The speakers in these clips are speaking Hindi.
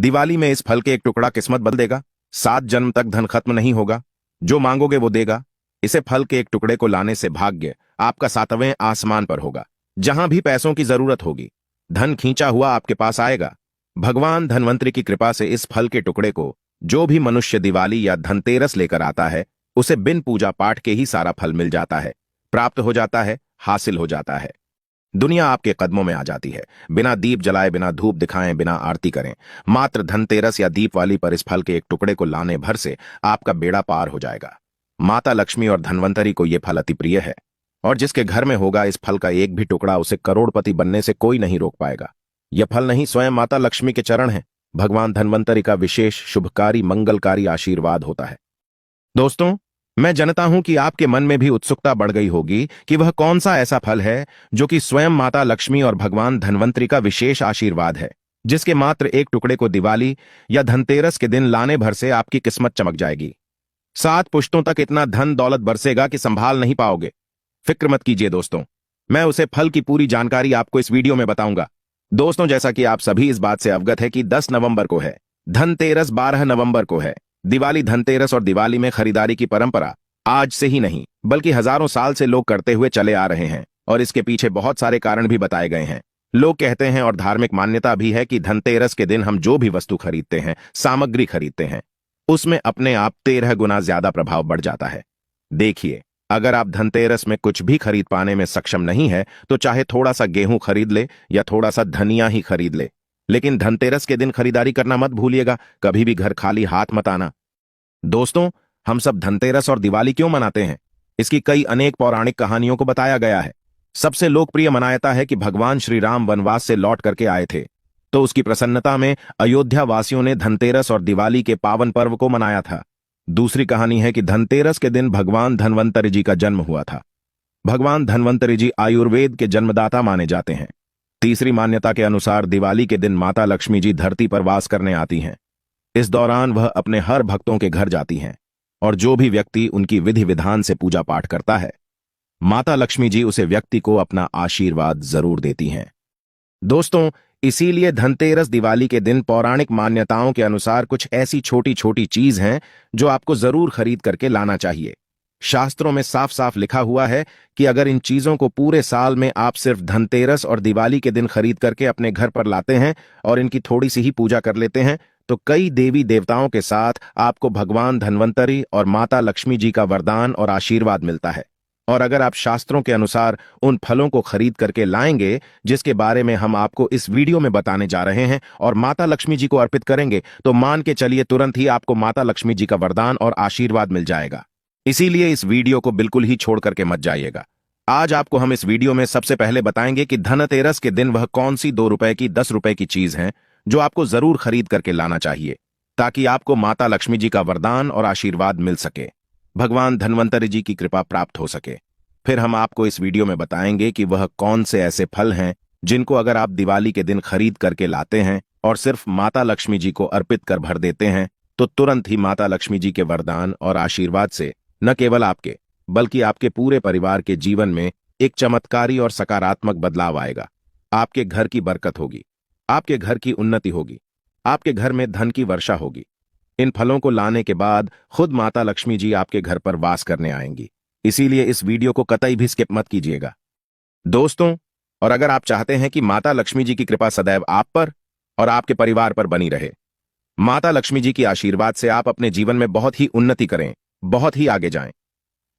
दिवाली में इस फल के एक टुकड़ा किस्मत बदल देगा। 7 जन्म तक धन खत्म नहीं होगा। जो मांगोगे वो देगा। इसे फल के एक टुकड़े को लाने से भाग्य आपका 7वें आसमान पर होगा। जहां भी पैसों की जरूरत होगी, धन खींचा हुआ आपके पास आएगा। भगवान धन्वंतरी की कृपा से इस फल के टुकड़े को जो भी मनुष्य दिवाली या धनतेरस लेकर आता है, उसे बिन पूजा पाठ के ही सारा फल मिल जाता है, प्राप्त हो जाता है, हासिल हो जाता है। दुनिया आपके कदमों में आ जाती है। बिना दीप जलाए, बिना धूप दिखाएं, बिना आरती करें, मात्र धनतेरस या दीपवाली पर इस फल के एक टुकड़े को लाने भर से आपका बेड़ा पार हो जाएगा। माता लक्ष्मी और धन्वंतरी को यह फल अति प्रिय है, और जिसके घर में होगा इस फल का एक भी टुकड़ा, उसे करोड़पति बनने से कोई नहीं रोक पाएगा। यह फल नहीं, स्वयं माता लक्ष्मी के चरण हैं। भगवान धन्वंतरी का विशेष शुभकारी मंगलकारी आशीर्वाद होता है। दोस्तों, मैं जानता हूं कि आपके मन में भी उत्सुकता बढ़ गई होगी कि वह कौन सा ऐसा फल है जो कि स्वयं माता लक्ष्मी और भगवान धन्वंतरी का विशेष आशीर्वाद है, जिसके मात्र एक टुकड़े को दिवाली या धनतेरस के दिन लाने भर से आपकी किस्मत चमक जाएगी। 7 पुश्तों तक इतना धन दौलत बरसेगा कि संभाल नहीं पाओगे। फिक्र मत कीजिए दोस्तों, मैं उसे फल की पूरी जानकारी आपको इस वीडियो में बताऊंगा। दोस्तों, जैसा कि आप सभी इस बात से अवगत है कि 10 नवंबर को है, धनतेरस 12 नवंबर को है। दिवाली, धनतेरस और दिवाली में खरीदारी की परंपरा आज से ही नहीं बल्कि हजारों साल से लोग करते हुए चले आ रहे हैं, और इसके पीछे बहुत सारे कारण भी बताए गए हैं। लोग कहते हैं और धार्मिक मान्यता भी है कि धनतेरस के दिन हम जो भी वस्तु खरीदते हैं, सामग्री खरीदते हैं, उसमें अपने आप 13 गुना ज्यादा प्रभाव बढ़ जाता है। देखिए, अगर आप धनतेरस में कुछ भी खरीद पाने में सक्षम नहीं है, तो चाहे थोड़ा सा गेहूं खरीद ले या थोड़ा सा धनिया ही खरीद ले, लेकिन धनतेरस के दिन खरीदारी करना मत भूलिएगा। कभी भी घर खाली हाथ मत आना। दोस्तों, हम सब धनतेरस और दिवाली क्यों मनाते हैं? इसकी कई अनेक पौराणिक कहानियों को बताया गया है। सबसे लोकप्रिय मान्यता है कि भगवान श्री राम वनवास से लौट करके आए थे, तो उसकी प्रसन्नता में अयोध्या वासियों ने धनतेरस और दिवाली के पावन पर्व को मनाया था। दूसरी कहानी है कि धनतेरस के दिन भगवान धन्वंतरी जी का जन्म हुआ था। भगवान धन्वंतरी जी आयुर्वेद के जन्मदाता माने जाते हैं। तीसरी मान्यता के अनुसार दिवाली के दिन माता लक्ष्मी जी धरती पर वास करने आती हैं। इस दौरान वह अपने हर भक्तों के घर जाती हैं, और जो भी व्यक्ति उनकी विधि विधान से पूजा पाठ करता है, माता लक्ष्मी जी उसे व्यक्ति को अपना आशीर्वाद जरूर देती हैं। दोस्तों, इसीलिए धनतेरस दिवाली के दिन पौराणिक मान्यताओं के अनुसार कुछ ऐसी छोटी छोटी चीज हैं जो आपको जरूर खरीद करके लाना चाहिए। शास्त्रों में साफ साफ लिखा हुआ है कि अगर इन चीजों को पूरे साल में आप सिर्फ धनतेरस और दिवाली के दिन खरीद करके अपने घर पर लाते हैं और इनकी थोड़ी सी ही पूजा कर लेते हैं, तो कई देवी देवताओं के साथ आपको भगवान धन्वंतरी और माता लक्ष्मी जी का वरदान और आशीर्वाद मिलता है। और अगर आप शास्त्रों के अनुसार उन फलों को खरीद करके लाएंगे जिसके बारे में हम आपको इस वीडियो में बताने जा रहे हैं, और माता लक्ष्मी जी को अर्पित करेंगे, तो मान के चलिए तुरंत ही आपको माता लक्ष्मी जी का वरदान और आशीर्वाद मिल जाएगा। इसीलिए इस वीडियो को बिल्कुल ही छोड़ करके मत जाइएगा। आज आपको हम इस वीडियो में सबसे पहले बताएंगे कि धनतेरस के दिन वह कौन सी 2 रुपए की, 10 रुपए की चीज है जो आपको जरूर खरीद करके लाना चाहिए, ताकि आपको माता लक्ष्मी जी का वरदान और आशीर्वाद मिल सके, भगवान धन्वंतरी जी की कृपा प्राप्त हो सके। फिर हम आपको इस वीडियो में बताएंगे कि वह कौन से ऐसे फल हैं जिनको अगर आप दिवाली के दिन खरीद करके लाते हैं और सिर्फ माता लक्ष्मी जी को अर्पित कर भर देते हैं, तो तुरंत ही माता लक्ष्मी जी के वरदान और आशीर्वाद से न केवल आपके बल्कि आपके पूरे परिवार के जीवन में एक चमत्कारी और सकारात्मक बदलाव आएगा। आपके घर की बरकत होगी, आपके घर की उन्नति होगी, आपके घर में धन की वर्षा होगी। इन फलों को लाने के बाद खुद माता लक्ष्मी जी आपके घर पर वास करने आएंगी। इसीलिए इस वीडियो को कतई भी स्किप मत कीजिएगा दोस्तों। और अगर आप चाहते हैं कि माता लक्ष्मी जी की कृपा सदैव आप पर और आपके परिवार पर बनी रहे, माता लक्ष्मी जी की आशीर्वाद से आप अपने जीवन में बहुत ही उन्नति करें, बहुत ही आगे जाएं,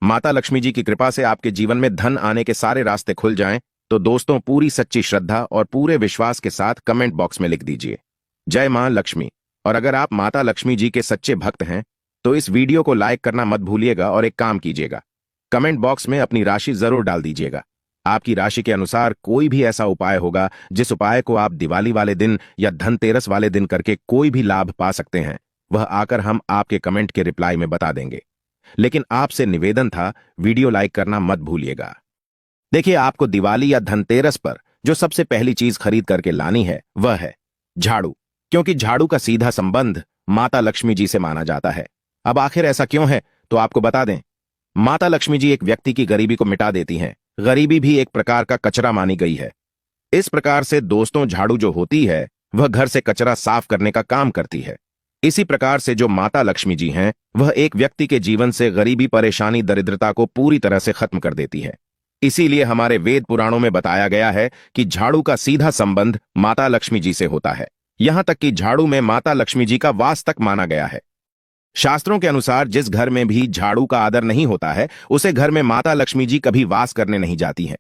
माता लक्ष्मी जी की कृपा से आपके जीवन में धन आने के सारे रास्ते खुल जाएं, तो दोस्तों पूरी सच्ची श्रद्धा और पूरे विश्वास के साथ कमेंट बॉक्स में लिख दीजिए, जय मां लक्ष्मी। और अगर आप माता लक्ष्मी जी के सच्चे भक्त हैं तो इस वीडियो को लाइक करना मत भूलिएगा, और एक काम कीजिएगा, कमेंट बॉक्स में अपनी राशि जरूर डाल दीजिएगा। आपकी राशि के अनुसार कोई भी ऐसा उपाय होगा जिस उपाय को आप दिवाली वाले दिन या धनतेरस वाले दिन करके कोई भी लाभ पा सकते हैं, वह आकर हम आपके कमेंट के रिप्लाई में बता देंगे। लेकिन आपसे निवेदन था, वीडियो लाइक करना मत भूलिएगा। देखिए, आपको दिवाली या धनतेरस पर जो सबसे पहली चीज खरीद करके लानी है वह है झाड़ू, क्योंकि झाड़ू का सीधा संबंध माता लक्ष्मी जी से माना जाता है। अब आखिर ऐसा क्यों है, तो आपको बता दें, माता लक्ष्मी जी एक व्यक्ति की गरीबी को मिटा देती हैं। गरीबी भी एक प्रकार का कचरा मानी गई है। इस प्रकार से दोस्तों झाड़ू जो होती है वह घर से कचरा साफ करने का काम करती है। इसी प्रकार से जो माता लक्ष्मी जी हैं, वह एक व्यक्ति के जीवन से गरीबी, परेशानी, दरिद्रता को पूरी तरह से खत्म कर देती है। इसीलिए हमारे वेद पुराणों में बताया गया है कि झाड़ू का सीधा संबंध माता लक्ष्मी जी से होता है। यहां तक कि झाड़ू में माता लक्ष्मी जी का वास तक माना गया है। शास्त्रों के अनुसार जिस घर में भी झाड़ू का आदर नहीं होता है, उसे घर में माता लक्ष्मी जी कभी वास करने नहीं जाती हैं।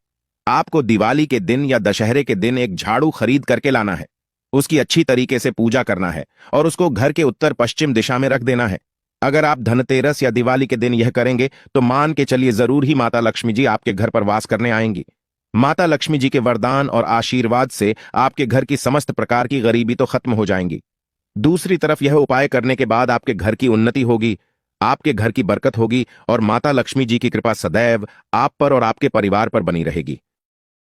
आपको दिवाली के दिन या दशहरे के दिन एक झाड़ू खरीद करके लाना है, उसकी अच्छी तरीके से पूजा करना है और उसको घर के उत्तर पश्चिम दिशा में रख देना है। अगर आप धनतेरस या दिवाली के दिन यह करेंगे तो मान के चलिए जरूर ही माता लक्ष्मी जी आपके घर पर वास करने आएंगी। माता लक्ष्मी जी के वरदान और आशीर्वाद से आपके घर की समस्त प्रकार की गरीबी तो खत्म हो जाएंगी। दूसरी तरफ यह उपाय करने के बाद आपके घर की उन्नति होगी, आपके घर की बरकत होगी और माता लक्ष्मी जी की कृपा सदैव आप पर और आपके परिवार पर बनी रहेगी।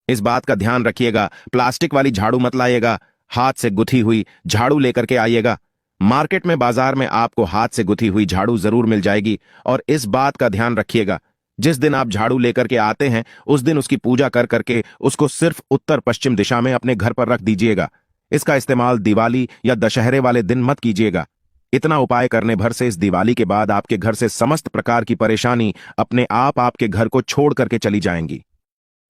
इस बात का ध्यान रखिएगा, प्लास्टिक वाली झाड़ू मत लाइएगा, हाथ से गुथी हुई झाड़ू लेकर के आइएगा। मार्केट में, बाजार में आपको हाथ से गुथी हुई झाड़ू जरूर मिल जाएगी। और इस बात का ध्यान रखिएगा, जिस दिन आप झाड़ू लेकर के आते हैं उस दिन उसकी पूजा कर करके उसको सिर्फ उत्तर पश्चिम दिशा में अपने घर पर रख दीजिएगा। इसका इस्तेमाल दिवाली या दशहरे वाले दिन मत कीजिएगा। इतना उपाय करने भर से इस दिवाली के बाद आपके घर से समस्त प्रकार की परेशानी अपने आप आपके घर को छोड़ करके चली जाएंगी।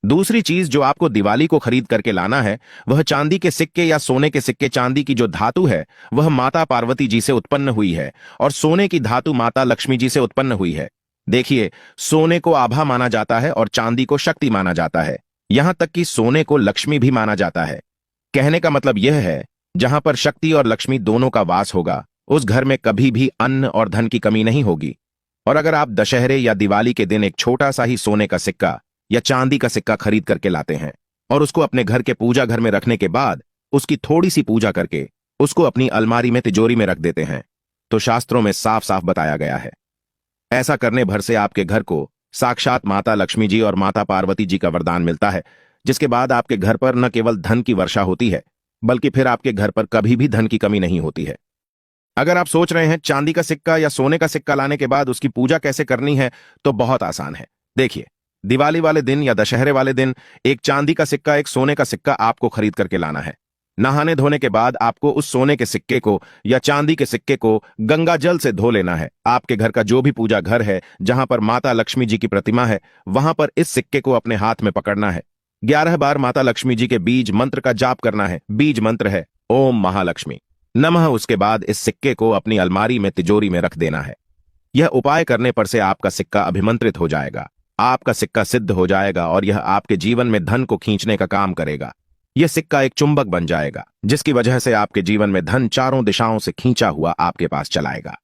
दूसरी चीज जो आपको दिवाली को खरीद करके लाना है, वह चांदी के सिक्के या सोने के सिक्के। चांदी की जो धातु है वह माता पार्वती जी से उत्पन्न हुई है और सोने की धातु माता लक्ष्मी जी से उत्पन्न हुई है। देखिए, सोने को आभा माना जाता है और चांदी को शक्ति माना जाता है। यहां तक कि सोने को लक्ष्मी भी माना जाता है। कहने का मतलब यह है, जहां पर शक्ति और लक्ष्मी दोनों का वास होगा, उस घर में कभी भी अन्न और धन की कमी नहीं होगी। और अगर आप दशहरे या दिवाली के दिन एक छोटा सा ही सोने का सिक्का या चांदी का सिक्का खरीद करके लाते हैं और उसको अपने घर के पूजा घर में रखने के बाद उसकी थोड़ी सी पूजा करके उसको अपनी अलमारी में, तिजोरी में रख देते हैं, तो शास्त्रों में साफ साफ बताया गया है, ऐसा करने भर से आपके घर को साक्षात माता लक्ष्मी जी और माता पार्वती जी का वरदान मिलता है, जिसके बाद आपके घर पर न केवल धन की वर्षा होती है, बल्कि फिर आपके घर पर कभी भी धन की कमी नहीं होती है। अगर आप सोच रहे हैं चांदी का सिक्का या सोने का सिक्का लाने के बाद उसकी पूजा कैसे करनी है, तो बहुत आसान है। देखिए, दिवाली वाले दिन या दशहरे वाले दिन एक चांदी का सिक्का, एक सोने का सिक्का आपको खरीद करके लाना है। नहाने धोने के बाद आपको उस सोने के सिक्के को या चांदी के सिक्के को गंगा जल से धो लेना है। आपके घर का जो भी पूजा घर है, जहां पर माता लक्ष्मी जी की प्रतिमा है, वहां पर इस सिक्के को अपने हाथ में पकड़ना है। 11 बार माता लक्ष्मी जी के बीज मंत्र का जाप करना है। बीज मंत्र है ओम महालक्ष्मी नमः। उसके बाद इस सिक्के को अपनी अलमारी में, तिजोरी में रख देना है। यह उपाय करने पर से आपका सिक्का अभिमंत्रित हो जाएगा, आपका सिक्का सिद्ध हो जाएगा और यह आपके जीवन में धन को खींचने का काम करेगा। यह सिक्का एक चुंबक बन जाएगा, जिसकी वजह से आपके जीवन में धन चारों दिशाओं से खींचा हुआ आपके पास चला आएगा।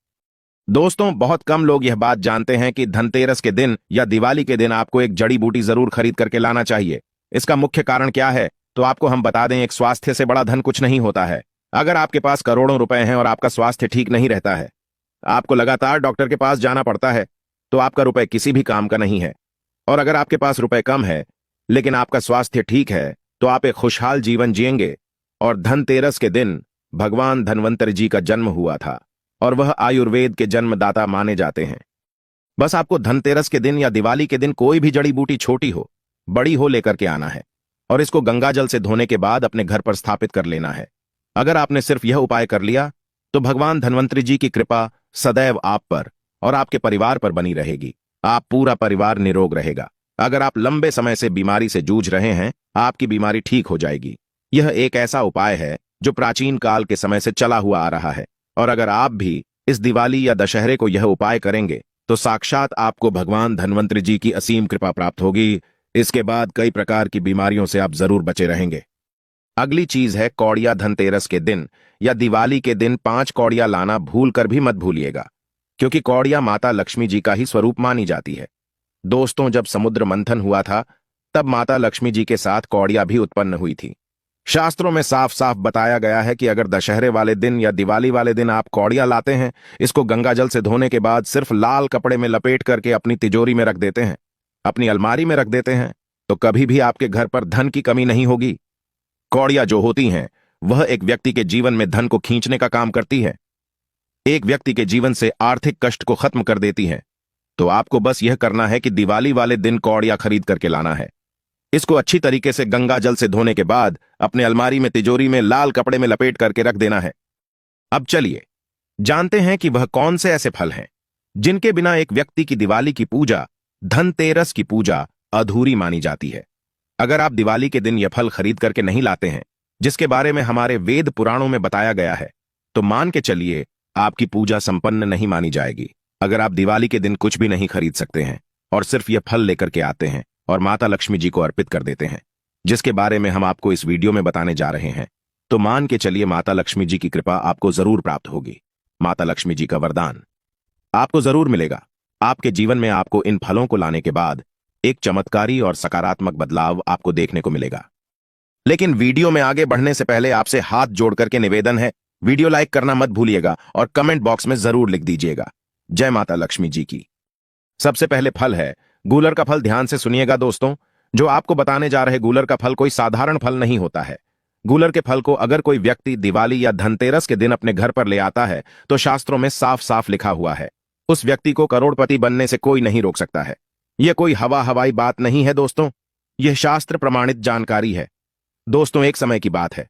दोस्तों, बहुत कम लोग यह बात जानते हैं कि धनतेरस के दिन या दिवाली के दिन आपको एक जड़ी बूटी जरूर खरीद करके लाना चाहिए। इसका मुख्य कारण क्या है, तो आपको हम बता दें, एक स्वास्थ्य से बड़ा धन कुछ नहीं होता है। अगर आपके पास करोड़ों रुपए हैं और आपका स्वास्थ्य ठीक नहीं रहता है, आपको लगातार डॉक्टर के पास जाना पड़ता है, तो आपका रुपए किसी भी काम का नहीं है। और अगर आपके पास रुपए कम है लेकिन आपका स्वास्थ्य ठीक है, तो आप एक खुशहाल जीवन जिएंगे। और धनतेरस के दिन भगवान धन्वंतरि जी का जन्म हुआ था और वह आयुर्वेद के जन्मदाता माने जाते हैं। बस आपको धनतेरस के दिन या दिवाली के दिन कोई भी जड़ी बूटी, छोटी हो बड़ी हो, लेकर के आना है और इसको गंगा जल से धोने के बाद अपने घर पर स्थापित कर लेना है। अगर आपने सिर्फ यह उपाय कर लिया तो भगवान धन्वंतरि जी की कृपा सदैव आप पर और आपके परिवार पर बनी रहेगी। आप पूरा परिवार निरोग रहेगा। अगर आप लंबे समय से बीमारी से जूझ रहे हैं, आपकी बीमारी ठीक हो जाएगी। यह एक ऐसा उपाय है जो प्राचीन काल के समय से चला हुआ आ रहा है। और अगर आप भी इस दिवाली या दशहरे को यह उपाय करेंगे तो साक्षात आपको भगवान धन्वंतरि जी की असीम कृपा प्राप्त होगी। इसके बाद कई प्रकार की बीमारियों से आप जरूर बचे रहेंगे। अगली चीज है कौड़िया। धनतेरस के दिन या दिवाली के दिन 5 कौड़िया लाना भूल कर भी मत भूलिएगा, क्योंकि कौड़िया माता लक्ष्मी जी का ही स्वरूप मानी जाती है। दोस्तों, जब समुद्र मंथन हुआ था तब माता लक्ष्मी जी के साथ कौड़िया भी उत्पन्न हुई थी। शास्त्रों में साफ साफ बताया गया है कि अगर दशहरे वाले दिन या दिवाली वाले दिन आप कौड़िया लाते हैं, इसको गंगा जल से धोने के बाद सिर्फ लाल कपड़े में लपेट करके अपनी तिजोरी में रख देते हैं, अपनी अलमारी में रख देते हैं, तो कभी भी आपके घर पर धन की कमी नहीं होगी। कौड़िया जो होती हैं, वह एक व्यक्ति के जीवन में धन को खींचने का काम करती है, एक व्यक्ति के जीवन से आर्थिक कष्ट को खत्म कर देती हैं। तो आपको बस यह करना है कि दिवाली वाले दिन कौड़िया खरीद करके लाना है। इसको अच्छी तरीके से गंगा जल से धोने के बाद अपने अलमारी में तिजोरी में लाल कपड़े में लपेट करके रख देना है। अब चलिए जानते हैं कि वह कौन से ऐसे फल हैं जिनके बिना एक व्यक्ति की दिवाली की पूजा, धनतेरस की पूजा अधूरी मानी जाती है। अगर आप दिवाली के दिन यह फल खरीद करके नहीं लाते हैं जिसके बारे में हमारे वेद पुराणों में बताया गया है, तो मान के चलिए आपकी पूजा संपन्न नहीं मानी जाएगी। अगर आप दिवाली के दिन कुछ भी नहीं खरीद सकते हैं और सिर्फ यह फल लेकर के आते हैं और माता लक्ष्मी जी को अर्पित कर देते हैं, जिसके बारे में हम आपको इस वीडियो में बताने जा रहे हैं, तो मान के चलिए माता लक्ष्मी जी की कृपा आपको जरूर प्राप्त होगी। माता लक्ष्मी जी का वरदान आपको जरूर मिलेगा। आपके जीवन में आपको इन फलों को लाने के बाद एक चमत्कारी और सकारात्मक बदलाव आपको देखने को मिलेगा। लेकिन वीडियो में आगे बढ़ने से पहले आपसे हाथ जोड़ करके निवेदन है, वीडियो लाइक करना मत भूलिएगा और कमेंट बॉक्स में जरूर लिख दीजिएगा जय माता लक्ष्मी जी की। सबसे पहले फल है गूलर का फल। ध्यान से सुनिएगा दोस्तों, जो आपको बताने जा रहे गूलर का फल कोई साधारण फल नहीं होता है। गूलर के फल को अगर कोई व्यक्ति दिवाली या धनतेरस के दिन अपने घर पर ले आता है तो शास्त्रों में साफ साफ लिखा हुआ है, उस व्यक्ति को करोड़पति बनने से कोई नहीं रोक सकता है। यह कोई हवाई बात नहीं है दोस्तों, यह शास्त्र प्रमाणित जानकारी है। दोस्तों, एक समय की बात है,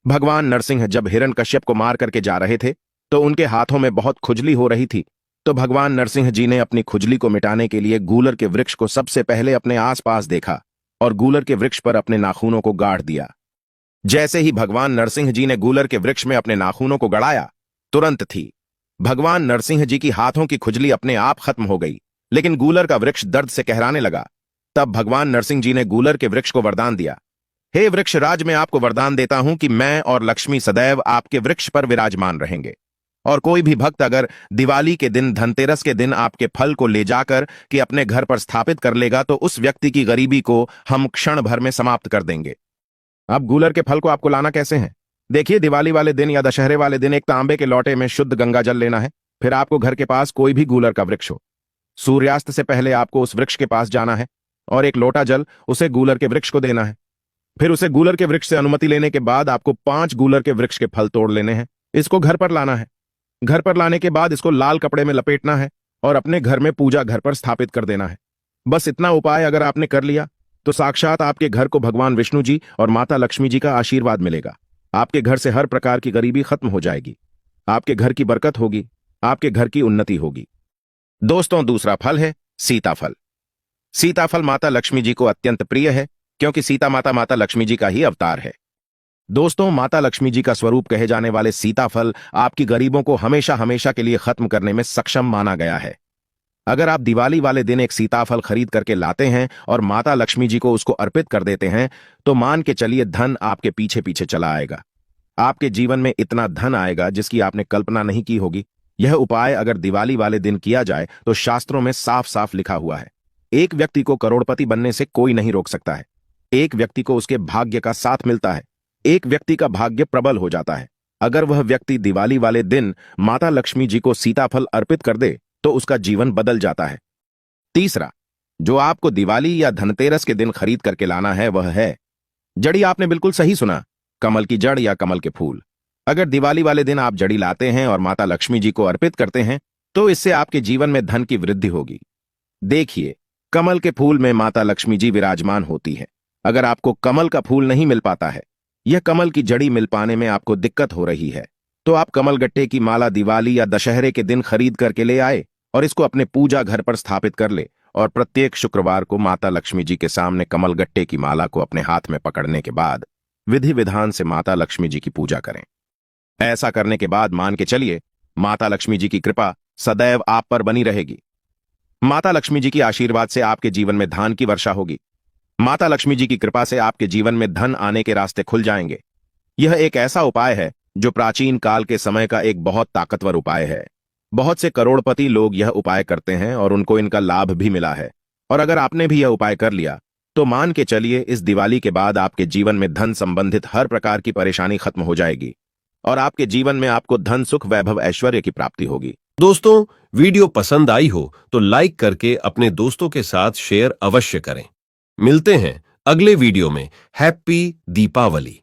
भगवान नरसिंह जब हिरण्यकश्यप को मार करके जा रहे थे तो उनके हाथों में बहुत खुजली हो रही थी। तो भगवान नरसिंह जी ने अपनी खुजली को मिटाने के लिए गूलर के वृक्ष को सबसे पहले अपने आसपास देखा और गूलर के वृक्ष पर अपने नाखूनों को गाड़ दिया। जैसे ही भगवान नरसिंह जी ने गूलर के वृक्ष में अपने नाखूनों को गड़ाया, तुरंत थी भगवान नरसिंह जी की हाथों की खुजली अपने आप खत्म हो गई, लेकिन गूलर का वृक्ष दर्द से कहराने लगा। तब भगवान नरसिंह जी ने गूलर के वृक्ष को वरदान दिया, हे वृक्ष राज, मैं आपको वरदान देता हूं कि मैं और लक्ष्मी सदैव आपके वृक्ष पर विराजमान रहेंगे। और कोई भी भक्त अगर दिवाली के दिन, धनतेरस के दिन आपके फल को ले जाकर के अपने घर पर स्थापित कर लेगा तो उस व्यक्ति की गरीबी को हम क्षण भर में समाप्त कर देंगे। अब गूलर के फल को आपको लाना कैसे है? देखिए, दिवाली वाले दिन या दशहरे वाले दिन एक तांबे के लोटे में शुद्ध गंगा जल लेना है। फिर आपको घर के पास कोई भी गूलर का वृक्ष हो, सूर्यास्त से पहले आपको उस वृक्ष के पास जाना है और एक लोटा जल उसे गूलर के वृक्ष को देना है। फिर उसे गूलर के वृक्ष से अनुमति लेने के बाद आपको 5 गूलर के वृक्ष के फल तोड़ लेने हैं। इसको घर पर लाना है। घर पर लाने के बाद इसको लाल कपड़े में लपेटना है और अपने घर में पूजा घर पर स्थापित कर देना है। बस इतना उपाय अगर आपने कर लिया तो साक्षात आपके घर को भगवान विष्णु जी और माता लक्ष्मी जी का आशीर्वाद मिलेगा। आपके घर से हर प्रकार की गरीबी खत्म हो जाएगी, आपके घर की बरकत होगी, आपके घर की उन्नति होगी। दोस्तों, दूसरा फल है सीताफल। सीताफल माता लक्ष्मी जी को अत्यंत प्रिय है क्योंकि सीता माता माता लक्ष्मी जी का ही अवतार है। दोस्तों, माता लक्ष्मी जी का स्वरूप कहे जाने वाले सीताफल आपकी गरीबों को हमेशा हमेशा के लिए खत्म करने में सक्षम माना गया है। अगर आप दिवाली वाले दिन एक सीताफल खरीद करके लाते हैं और माता लक्ष्मी जी को उसको अर्पित कर देते हैं तो मान के चलिए धन आपके पीछे पीछे चला आएगा। आपके जीवन में इतना धन आएगा जिसकी आपने कल्पना नहीं की होगी। यह उपाय अगर दिवाली वाले दिन किया जाए तो शास्त्रों में साफ साफ लिखा हुआ है, एक व्यक्ति को करोड़पति बनने से कोई नहीं रोक सकता है। एक व्यक्ति को उसके भाग्य का साथ मिलता है, एक व्यक्ति का भाग्य प्रबल हो जाता है। अगर वह व्यक्ति दिवाली वाले दिन माता लक्ष्मी जी को सीताफल अर्पित कर दे तो उसका जीवन बदल जाता है। तीसरा, जो आपको दिवाली या धनतेरस के दिन खरीद करके लाना है वह है जड़ी। आपने बिल्कुल सही सुना, कमल की जड़ या कमल के फूल। अगर दिवाली वाले दिन आप जड़ी लाते हैं और माता लक्ष्मी जी को अर्पित करते हैं तो इससे आपके जीवन में धन की वृद्धि होगी। देखिए, कमल के फूल में माता लक्ष्मी जी विराजमान होती है। अगर आपको कमल का फूल नहीं मिल पाता है, यह कमल की जड़ी मिल पाने में आपको दिक्कत हो रही है, तो आप कमल गट्टे की माला दिवाली या दशहरे के दिन खरीद करके ले आए और इसको अपने पूजा घर पर स्थापित कर ले और प्रत्येक शुक्रवार को माता लक्ष्मी जी के सामने कमल गट्टे की माला को अपने हाथ में पकड़ने के बाद विधि विधान से माता लक्ष्मी जी की पूजा करें। ऐसा करने के बाद मान के चलिए माता लक्ष्मी जी की कृपा सदैव आप पर बनी रहेगी। माता लक्ष्मी जी की आशीर्वाद से आपके जीवन में धन की वर्षा होगी। माता लक्ष्मी जी की कृपा से आपके जीवन में धन आने के रास्ते खुल जाएंगे। यह एक ऐसा उपाय है जो प्राचीन काल के समय का एक बहुत ताकतवर उपाय है। बहुत से करोड़पति लोग यह उपाय करते हैं और उनको इनका लाभ भी मिला है। और अगर आपने भी यह उपाय कर लिया तो मान के चलिए इस दिवाली के बाद आपके जीवन में धन संबंधित हर प्रकार की परेशानी खत्म हो जाएगी और आपके जीवन में आपको धन, सुख, वैभव, ऐश्वर्य की प्राप्ति होगी। दोस्तों, वीडियो पसंद आई हो तो लाइक करके अपने दोस्तों के साथ शेयर अवश्य करें। मिलते हैं अगले वीडियो में। हैप्पी दीपावली।